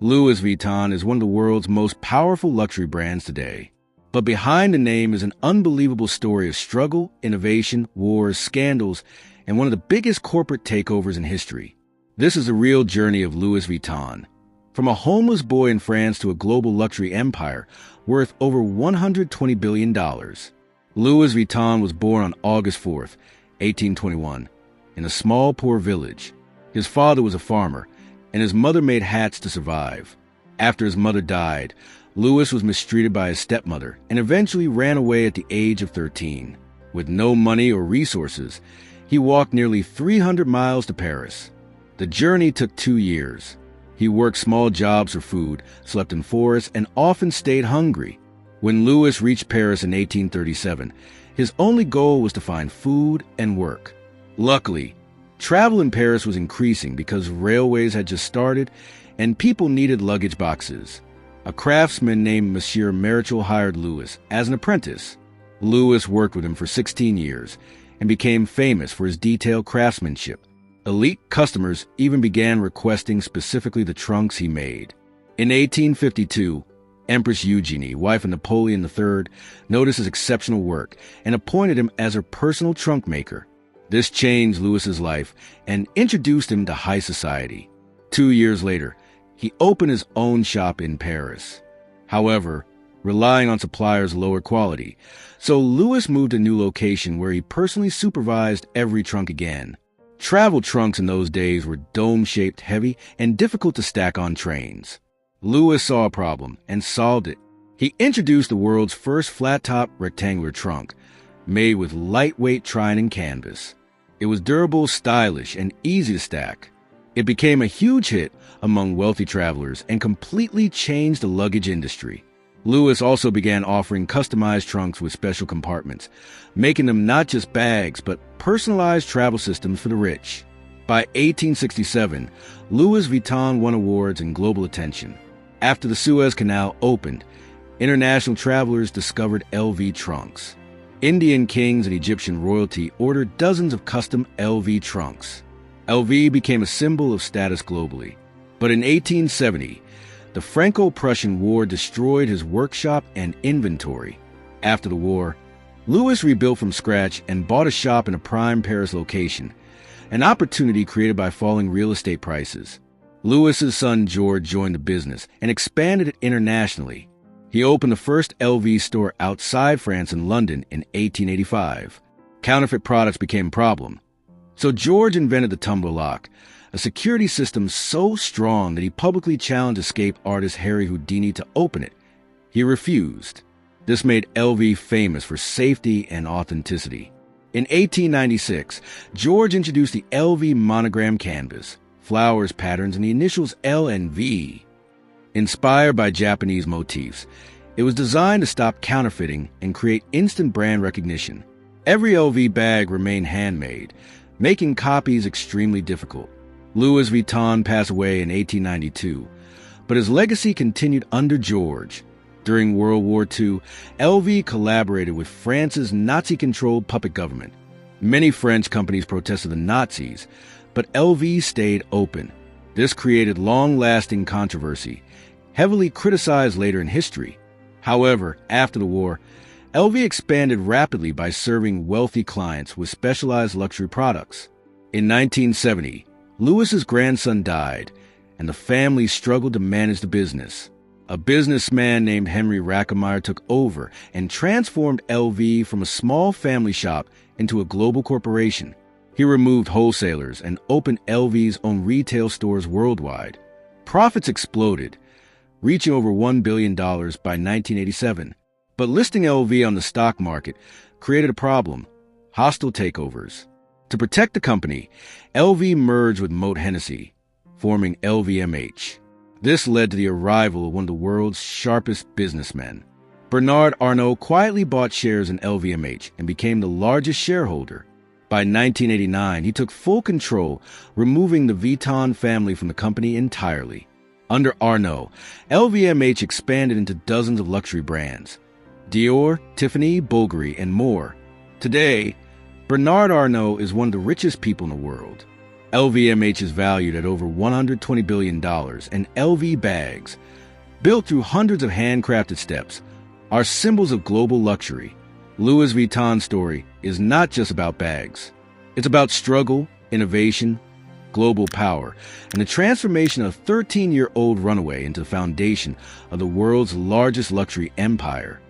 Louis Vuitton is one of the world's most powerful luxury brands today. But behind the name is an unbelievable story of struggle, innovation, wars, scandals, and one of the biggest corporate takeovers in history. This is the real journey of Louis Vuitton. From a homeless boy in France to a global luxury empire worth over $120 billion. Louis Vuitton was born on August 4th, 1821, in a small, poor village. His father was a farmer, and his mother made hats to survive. After his mother died, Louis was mistreated by his stepmother and eventually ran away at the age of 13. With no money or resources, he walked nearly 300 miles to Paris. The journey took 2 years. He worked small jobs for food, slept in forests, and often stayed hungry. When Louis reached Paris in 1837, his only goal was to find food and work. Luckily, travel in Paris was increasing because railways had just started and people needed luggage boxes. A craftsman named Monsieur Marichal hired Louis as an apprentice. Louis worked with him for 16 years and became famous for his detailed craftsmanship. Elite customers even began requesting specifically the trunks he made. In 1852, Empress Eugenie, wife of Napoleon III, noticed his exceptional work and appointed him as her personal trunk maker. This changed Louis's life and introduced him to high society. 2 years later, he opened his own shop in Paris. However, relying on suppliers' lower quality, so Louis moved to a new location where he personally supervised every trunk again. Travel trunks in those days were dome-shaped, heavy, and difficult to stack on trains. Louis saw a problem and solved it. He introduced the world's first flat-top rectangular trunk, made with lightweight Triton canvas. It was durable, stylish, and easy to stack. It became a huge hit among wealthy travelers and completely changed the luggage industry. Louis also began offering customized trunks with special compartments, making them not just bags, but personalized travel systems for the rich. By 1867, Louis Vuitton won awards and global attention. After the Suez Canal opened, international travelers discovered LV trunks. Indian kings and Egyptian royalty ordered dozens of custom LV trunks. LV became a symbol of status globally. But in 1870, the Franco-Prussian War destroyed his workshop and inventory. After the war, Louis rebuilt from scratch and bought a shop in a prime Paris location, an opportunity created by falling real estate prices. Louis's son George joined the business and expanded it internationally. He opened the first LV store outside France in London in 1885. Counterfeit products became a problem. So George invented the tumbler lock, a security system so strong that he publicly challenged escape artist Harry Houdini to open it. He refused. This made LV famous for safety and authenticity. In 1896, George introduced the LV monogram canvas, flowers, patterns, and the initials L and V. Inspired by Japanese motifs, it was designed to stop counterfeiting and create instant brand recognition. Every LV bag remained handmade, making copies extremely difficult. Louis Vuitton passed away in 1892, but his legacy continued under George. During World War II, LV collaborated with France's Nazi-controlled puppet government. Many French companies protested the Nazis, but LV stayed open. This created long-lasting controversy, heavily criticized later in history. However, after the war, LV expanded rapidly by serving wealthy clients with specialized luxury products. In 1970, Louis's grandson died, and the family struggled to manage the business. A businessman named Henry Rackemeyer took over and transformed LV from a small family shop into a global corporation. He removed wholesalers and opened LV's own retail stores worldwide. Profits exploded, reaching over $1 billion by 1987. But listing LV on the stock market created a problem: hostile takeovers. To protect the company, LV merged with Moët Hennessy, forming LVMH. This led to the arrival of one of the world's sharpest businessmen. Bernard Arnault quietly bought shares in LVMH and became the largest shareholder. By 1989, he took full control, removing the Vuitton family from the company entirely. Under Arnault, LVMH expanded into dozens of luxury brands: Dior, Tiffany, Bulgari, and more. Today, Bernard Arnault is one of the richest people in the world. LVMH is valued at over $120 billion, and LV bags, built through hundreds of handcrafted steps, are symbols of global luxury. Louis Vuitton's story is not just about bags. It's about struggle, innovation, global power, and the transformation of a 13-year-old runaway into the foundation of the world's largest luxury empire.